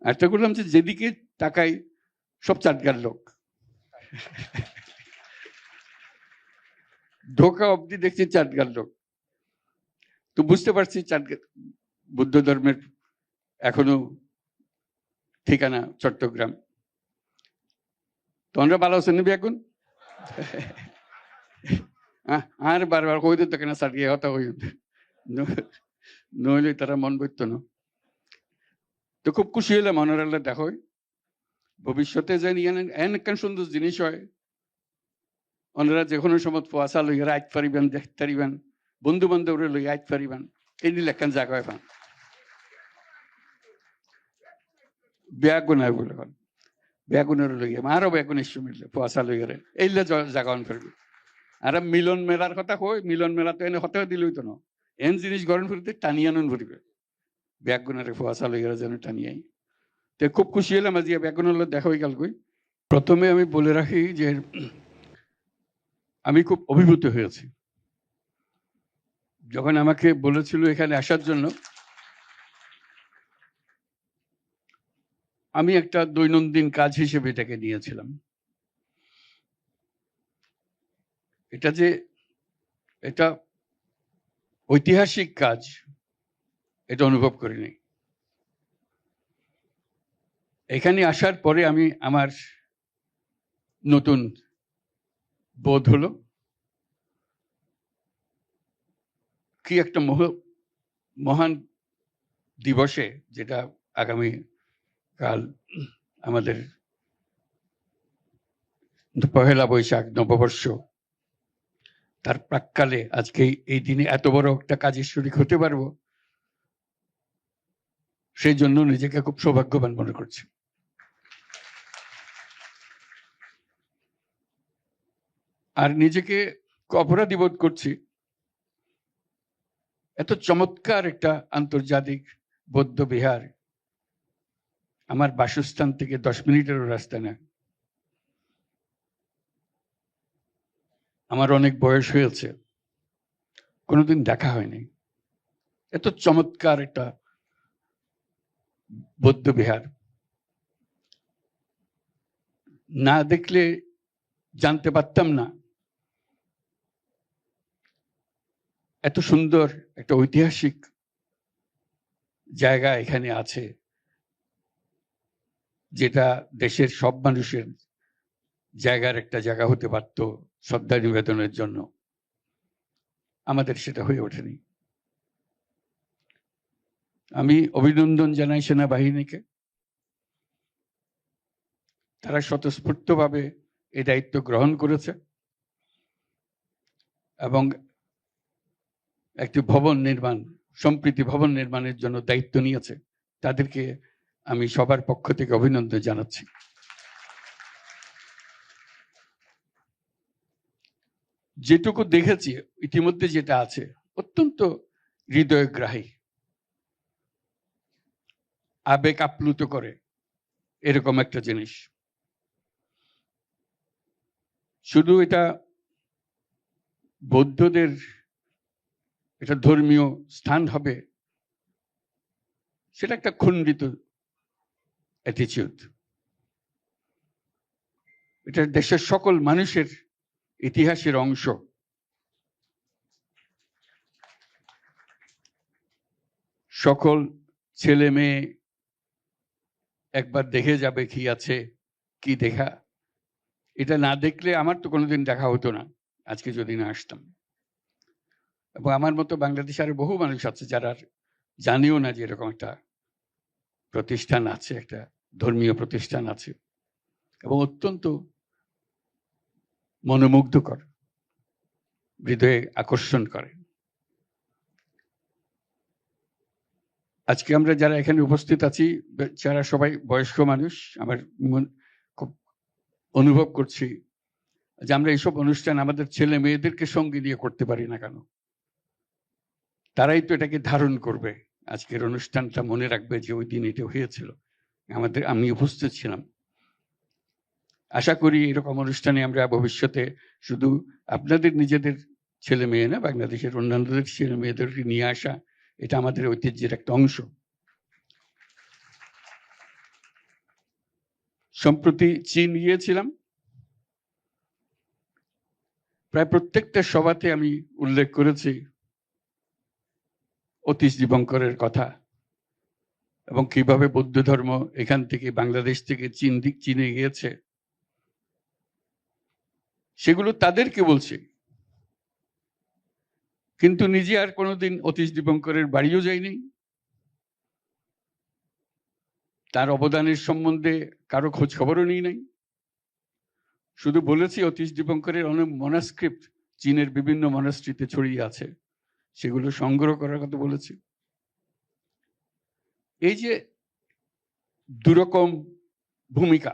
একটা করলাম যে যেদিকে তাকাই সব চাটগার লোক, ঢোকা অব্দি দেখছি চাটগার লোক। তো বুঝতে পারছি চাটগার বুদ্ধ ধর্মের এখনো ঠিকানা চট্টগ্রাম। তোমরা ভালো আছো নিবি এখন? আর বারবার কই দিত কেন চাটিয়ে হতা হই, নইলে তারা মন বইত না। তো খুব খুশি হলাম মনোরাল্লাহ দেখো ভবিষ্যতে জানি এন সুন্দর জিনিস হয়। ওনারা যে কোনো সময় ফুয়াশা লইয়া আইত পারিবেন, দেখতে পারিবেন, বন্ধু বান্ধবরে লইয়া আইত পারিবেন, এই নিয়ে লেখান জায়গা পান ব্যাগুনার বলে ব্যাগুনের লইয়া আরো ব্যাগুন ইস্যু মিললে ফুয়াশা লইয়ারে এইলে জাগান ফিরবে। আর মিলন মেলার কথা কই, মিলন মেলা তো এনে হতে দিল হইতো না, এন জিনিস গরম ফিরতে টানিয়ে আনুন ফুরিবে ব্যাগুনারে ফুয়াশা লইয়ারে যেন টানিয়াই। তো খুব খুশি হলাম আজ ব্যাগুনের দেখা হয়ে গেল। কই প্রথমে আমি বলে রাখি যে আমি খুব অভিভূত হয়েছি যখন আমাকে বলেছিল এখানে আসার জন্য। আমি একটা দৈনন্দিন কাজ হিসেবে এটাকে নিয়েছিলাম। এটা যে এটা ঐতিহাসিক কাজ এটা অনুভব করিনি। এখানে আসার পরে আমি আমার নতুন বোধ হলো কি একটা মহান দিবসে, যেটা আগামী কাল আমাদের পহেলা বৈশাখ নববর্ষ, তার প্রাক্কালে আজকে এই দিনে এত বড় একটা কাজের শরীক হতে পারবো, সেই জন্য নিজেকে খুব সৌভাগ্যবান মনে করছি। আর নিজেকে অপরাধী বোধ করছি, এত চমৎকার একটা আন্তর্জাতিক বৌদ্ধ বিহার আমার বাসস্থান থেকে 10 মিনিটেরও রাস্তা না। আমার অনেক বয়স হয়েছে, কোনোদিন দেখা হয়নি এত চমৎকার একটা বৌদ্ধ বিহার। না দেখলে জানতে পারতাম না এত সুন্দর একটা ঐতিহাসিক জায়গা এখানে আছে, যেটা দেশের সব মানুষের জায়গার একটা জায়গা হতে পারত শ্রদ্ধা নিবেদনের জন্য। আমাদের সেটা হয়ে ওঠেনি। আমি অভিনন্দন জানাই সেনাবাহিনীকে, তারা স্বতঃস্ফূর্তভাবে এই দায়িত্ব গ্রহণ করেছে এবং একটি ভবন নির্মাণ, সম্প্রীতি ভবন নির্মাণের জন্য দায়িত্ব নিয়েছে। তাদেরকে আমি সবার পক্ষ থেকে অভিনন্দন জানাচ্ছি। যেটুকু দেখেছি ইতিমধ্যে যেটা আছে অত্যন্ত হৃদয়গ্রাহী, আবেগ আপ্লুত করে এরকম একটা জিনিস। শুধু এটা বৌদ্ধদের এটা ধর্মীয় স্থান হবে সেটা একটা খণ্ডিত অ্যাটিচিউড। এটা দেশের সকল মানুষের ইতিহাসের অংশ। সকল ছেলে মেয়ে একবার দেখে যাবে কি আছে কি দেখা। এটা না দেখলে আমার তো কোনোদিন দেখা হতো না আজকে যদি না আসতাম। এবং আমার মতো বাংলাদেশে আরো বহু মানুষ আছে যারা জানিও না যে এরকম একটা প্রতিষ্ঠান আছে, একটা ধর্মীয় প্রতিষ্ঠান আছে, এবং অত্যন্ত মনোমুগ্ধকর, হৃদয়ে আকর্ষণ করে। আজকে আমরা যারা এখানে উপস্থিত আছি যারা সবাই বয়স্ক মানুষ, আমার খুব অনুভব করছি যে আমরা এইসব অনুষ্ঠান আমাদের ছেলে মেয়েদেরকে সঙ্গে নিয়ে করতে পারি না কেন। তারাই তো এটাকে ধারণ করবে, আজকের অনুষ্ঠানটা মনে রাখবে যে ওই দিন এটা হয়েছিল, আমি উপস্থিত ছিলাম। আশা করি এরকম অনুষ্ঠানে আমরা ভবিষ্যতে শুধু আপনাদের নিজেদের ছেলে মেয়ে না, বাংলাদেশের অন্যান্যদের ছেলে মেয়েদেরকে নিয়ে আসা, এটা আমাদের ঐতিহ্যের একটা অংশ। সম্প্রতি চীন গিয়েছিলাম, প্রায় প্রত্যেকটা সভাতে আমি উল্লেখ করেছি অতীশ দীপঙ্করের কথা এবং কিভাবে বৌদ্ধ ধর্ম এখান থেকে বাংলাদেশ থেকে চীনে গিয়েছে। সেগুলো তাদেরকে বলছে, কিন্তু নিজে আর কোনোদিন অতীশ দীপঙ্করের বাড়িও যায়নি। তার অবদানের সম্বন্ধে কারো খোঁজ খবরও নিই নাই। শুধু বলেছি অতীশ দীপঙ্করের অনেক মনাস্ক্রিপ্ট চীনের বিভিন্ন মনাস্ট্রিতে ছড়িয়ে আছে, সেগুলো সংগ্রহ করার কথা বলেছি। এই যে দুরকম ভূমিকা,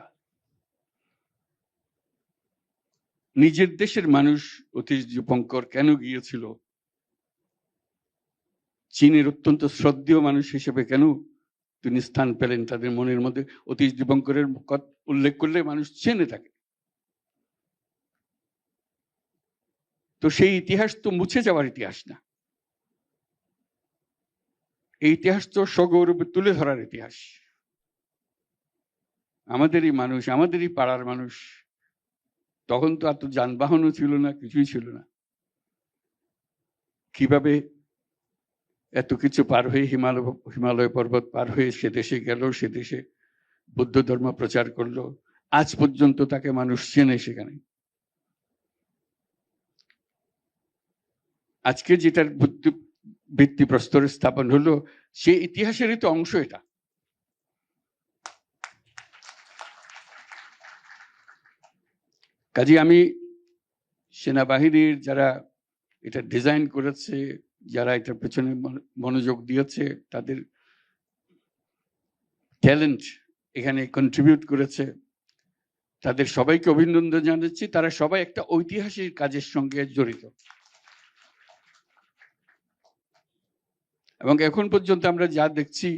নিজের দেশের মানুষ অতীশ দীপঙ্কর কেন গিয়েছিল, চীনের অত্যন্ত শ্রদ্ধেয় মানুষ হিসেবে কেন তিনি স্থান পেলেন তাদের মনের মধ্যে, অতীশ দীপঙ্করের উল্লেখ করলে মানুষ চেনে থাকে। তো সেই ইতিহাস তো মুছে যাওয়ার ইতিহাস না, এই ইতিহাস তো সগৌরবে তুলে ধরার ইতিহাস। আমাদেরই মানুষ, আমাদেরই পাড়ার মানুষ। তখন তো এত যানবাহনও ছিল না, কিছুই ছিল না। কিভাবে এত কিছু পার হয়ে হিমালয় পর্বত পার হয়ে সে দেশে গেল, সে দেশে বৌদ্ধ ধর্ম প্রচার করলো, আজ পর্যন্ত তাকে মানুষ চেনে সেখানে। আজকে যেটার ভিত্তিপ্রস্তর স্থাপন হলো, সে ইতিহাসেরই তো অংশ এটা। কাজে আমি সেনাবাহিনীর যারা এটা ডিজাইন করেছে, যারা এটার পেছনে মনোযোগ দিয়েছে, তাদের ট্যালেন্ট এখানে কন্ট্রিবিউট করেছে, তাদের সবাইকে অভিনন্দন জানাচ্ছি। তারা সবাই একটা ঐতিহাসিক কাজের সঙ্গে জড়িত। এবং এখন পর্যন্ত আমরা যা দেখছি,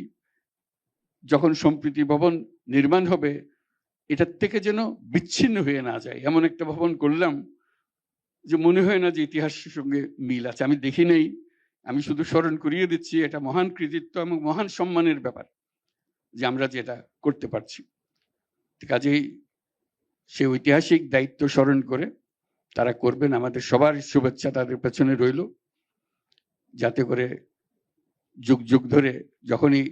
যখন সম্প্রীতি ভবন নির্মাণ হবে, এটার থেকে যেন বিচ্ছিন্ন হয়ে না যায় এমন একটা ভবন করলাম যে মনে হয় না যে ইতিহাসের সঙ্গে মিল আছে। আমি দেখি নেই, আমি শুধু স্মরণ করিয়ে দিচ্ছি, এটা মহান কৃতিত্ব এবং মহান সম্মানের ব্যাপার যে আমরা যেটা করতে পারছি। কাজেই সে ঐতিহাসিক দায়িত্ব স্মরণ করে তারা করবেন। আমাদের সবার শুভেচ্ছা তাদের পেছনে রইল, যাতে করে যুগ যুগ ধরে যখনই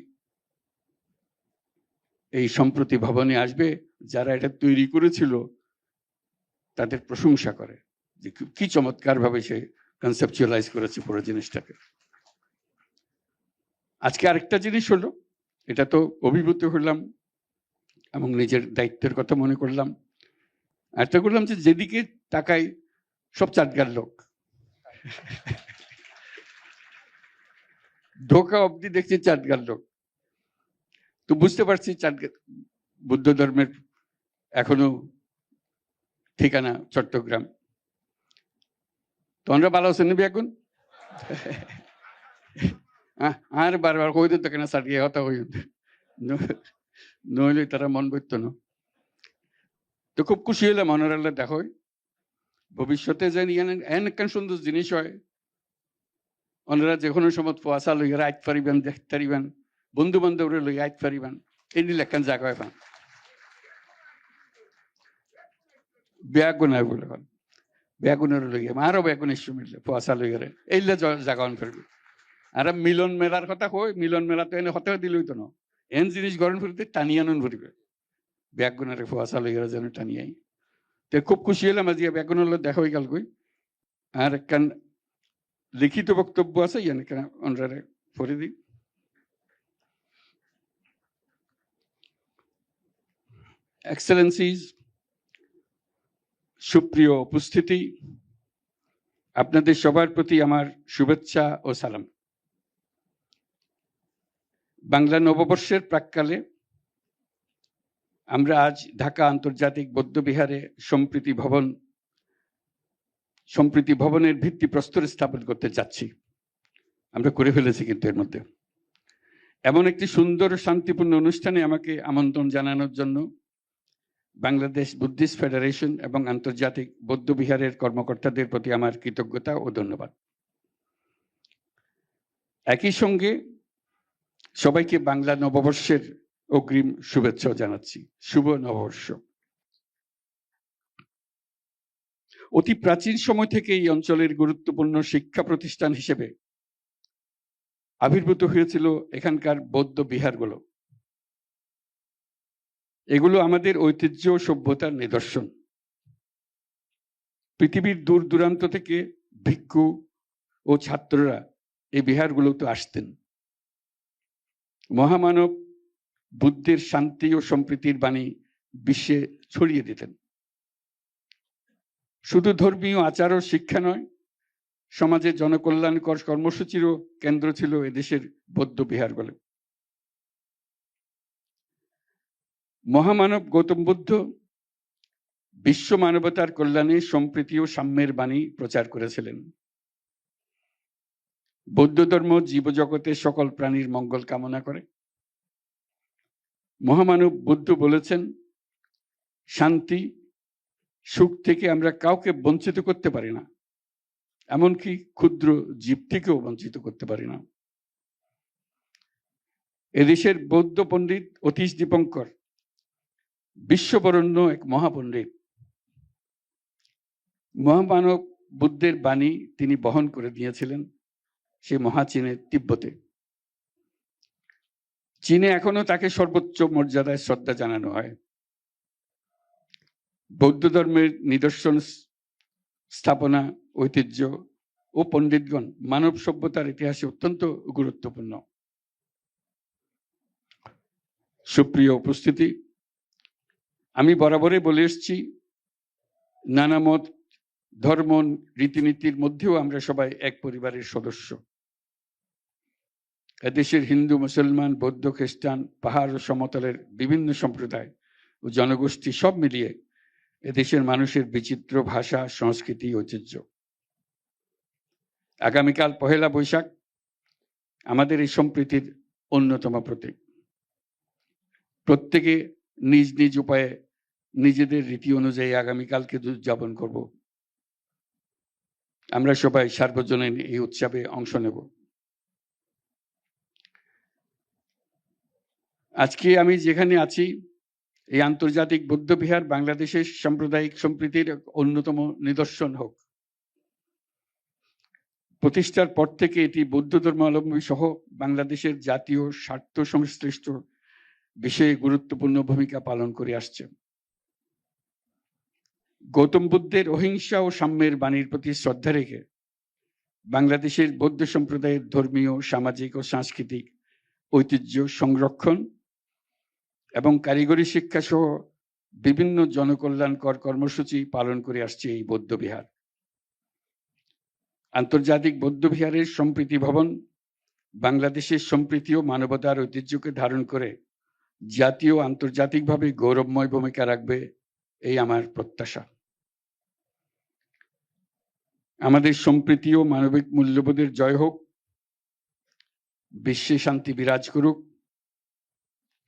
এই সম্প্রতি ভবনে আসবে, যারা এটা তৈরি করেছিল তাদের প্রশংসা করে যে কি চমৎকার ভাবে সে কনসেপচুয়ালাইজ করেছে পুরো জিনিসটাকে। আজকে আরেকটা জিনিস হলো, এটা তো অভিভূত হলাম এবং নিজের দায়িত্বের কথা মনে করলাম। একটা করলাম যে যেদিকে তাকাই সব চাটগার লোক, ঢোকা অব্দি দেখছি চাটগার লোক। তো বুঝতে পারছি চাটগার বৌদ্ধ ধর্মের এখনো ঠিকানা চট্টগ্রাম। তোমরা ভালো আছেন নাকি এখন? আর বারবার কই দিত কেন চাটিয়ে হতা হই, নইলে তারা মন বইত না। তো খুব খুশি হইলাম মনোরাল্লা দেখো ভবিষ্যতে যেন এন সুন্দর জিনিস হয়, ওনারা যে কোনো সময় ফোয়াশা লইয়া আইতে পারিবেন, দেখতে পারিবেন, বন্ধু বান্ধবরা লইয়া আইতে পারিবেন, এই নিলে একখান জায়গা হয় পান বেগুনা বলে বেগুনের লইয়া আরো বেগুন এসে মিললে ফোয়াশা লইয়ারে এইলে জায়গা অন ফিরবে। আর মিলন মেলার কথা কই, মিলন মেলা তো এনে হতে দিলই তো না, এন জিনিস গরম ফিরতে টানিয়ে আনুন ভরিবে, বেগুনের ফোয়াশা লইয়ারে যেন টানিয়াই। তো খুব খুশি হলাম আজকে বেগুনের দেখা হয়ে গেল কই। আর একখান লিখিত বক্তব্য আছে, ইয়ান অনরারে পড়ে দিই। এক্সেলেন্সিজ, সুপ্রিয় উপস্থিতি, আপনাদের সবার প্রতি আমার শুভেচ্ছা ও সালাম। বাংলা নববর্ষের প্রাক্কালে আমরা আজ ঢাকা আন্তর্জাতিক বৌদ্ধবিহারে সম্প্রীতি ভবনের ভিত্তিপ্রস্তর স্থাপন করতে যাচ্ছি। আমরা করে ফেলেছি কিন্তু এর মধ্যে। এমন একটি সুন্দর শান্তিপূর্ণ অনুষ্ঠানে আমাকে আমন্ত্রণ জানানোর জন্য বাংলাদেশ বুদ্ধিস্ট ফেডারেশন এবং আন্তর্জাতিক বৌদ্ধবিহারের কর্মকর্তাদের প্রতি আমার কৃতজ্ঞতা ও ধন্যবাদ। একই সঙ্গে সবাইকে বাংলা নববর্ষের অগ্রিম শুভেচ্ছা জানাচ্ছি। শুভ নববর্ষ। অতি প্রাচীন সময় থেকে এই অঞ্চলের গুরুত্বপূর্ণ শিক্ষা প্রতিষ্ঠান হিসেবে আবির্ভূত হয়েছিল এখানকার বৌদ্ধ বিহারগুলো। এগুলো আমাদের ঐতিহ্য ও সভ্যতার নিদর্শন। পৃথিবীর দূর দূরান্ত থেকে ভিক্ষু ও ছাত্ররা এই বিহারগুলোতে আসতেন। মহামানব বুদ্ধের শান্তি ও সম্প্রীতির বাণী বিশ্বে ছড়িয়ে দিতেন। শুধু ধর্মীয় আচার ও শিক্ষা নয়, সমাজে জনকল্যাণকর কর্মসূচিরও কেন্দ্র ছিল এদেশের বৌদ্ধ বিহারগুলো। মহামানব গৌতম বুদ্ধ বিশ্ব মানবতার কল্যাণে সম্প্রীতি ও সাম্যের বাণী প্রচার করেছিলেন। বৌদ্ধ ধর্ম জীবজগতের সকল প্রাণীর মঙ্গল কামনা করে। মহামানব বুদ্ধ বলেছেন, শান্তি সুখ থেকে আমরা কাউকে বঞ্চিত করতে পারি না, এমনকি ক্ষুদ্র জীব থেকেও বঞ্চিত করতে পারি না। এদেশের বৌদ্ধ পণ্ডিত অতীশ দীপঙ্কর বিশ্ববরণ্য এক মহাপণ্ডিত। মহামানব বুদ্ধের বাণী তিনি বহন করে দিয়েছিলেন সে মহাচীনের তিব্বতে। চীনে এখনো তাকে সর্বোচ্চ মর্যাদায় শ্রদ্ধা জানানো হয়। বৌদ্ধ ধর্মের নিদর্শন, স্থাপনা, ঐতিহ্য ও পণ্ডিতগণ মানব সভ্যতার ইতিহাসে অত্যন্ত গুরুত্বপূর্ণ। সুপ্রিয় উপস্থিতি, আমি বরাবরই বলে এসেছি, নানা মত, ধর্ম, রীতিনীতির মধ্যেও আমরা সবাই এক পরিবারের সদস্য। এদেশের হিন্দু, মুসলমান, বৌদ্ধ, খ্রিস্টান, পাহাড় ও সমতলের বিভিন্ন সম্প্রদায় ও জনগোষ্ঠী সব মিলিয়ে এদেশের মানুষের বিচিত্র ভাষা, সংস্কৃতি, ঐতিহ্য। আগামীকাল পহেলা বৈশাখ আমাদের এই সম্প্রীতির অন্যতম প্রতীক। প্রত্যেকে নিজ নিজ উপায়ে নিজেদের রীতি অনুযায়ী আগামীকালকে উদযাপন করব। আমরা সবাই সার্বজনীন এই উৎসবে অংশ নেব। আজকে আমি যেখানে আছি, এই আন্তর্জাতিক বৌদ্ধ বিহার বাংলাদেশের সাম্প্রদায়িক সম্প্রীতির অন্যতম নিদর্শন হোক। প্রতিষ্ঠার পর থেকে এটি বৌদ্ধ ধর্মাবলম্বী সহ বাংলাদেশের জাতীয় স্বার্থ সংশ্লিষ্ট বিষয়ে গুরুত্বপূর্ণ ভূমিকা পালন করে আসছে। গৌতম বুদ্ধের অহিংসা ও সাম্যের বাণীর প্রতি শ্রদ্ধা রেখে বাংলাদেশের বৌদ্ধ সম্প্রদায়ের ধর্মীয়, সামাজিক ও সাংস্কৃতিক ঐতিহ্য সংরক্ষণ এবং কারিগরি শিক্ষা সহ বিভিন্ন জনকল্যাণকর কর্মসূচি পালন করে আসছে এই বৌদ্ধ বিহার। আন্তর্জাতিক বৌদ্ধ বিহারের সম্প্রীতি ভবন বাংলাদেশের সম্প্রীতি ও মানবতার ঐতিহ্যকে ধারণ করে জাতীয় ও আন্তর্জাতিকভাবে গৌরবময় ভূমিকা রাখবে, এই আমার প্রত্যাশা। আমাদের সম্প্রীতি ও মানবিক মূল্যবোধের জয় হোক, বিশ্বে শান্তি বিরাজ করুক,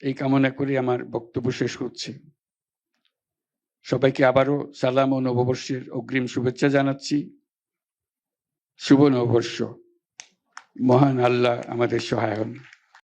এই কামনা করে আমার বক্তব্য শেষ করছি। সবাইকে আবারও সালাম ও নববর্ষের অগ্রিম শুভেচ্ছা জানাচ্ছি। শুভ নববর্ষ। মহান আল্লাহ আমাদের সহায় হন।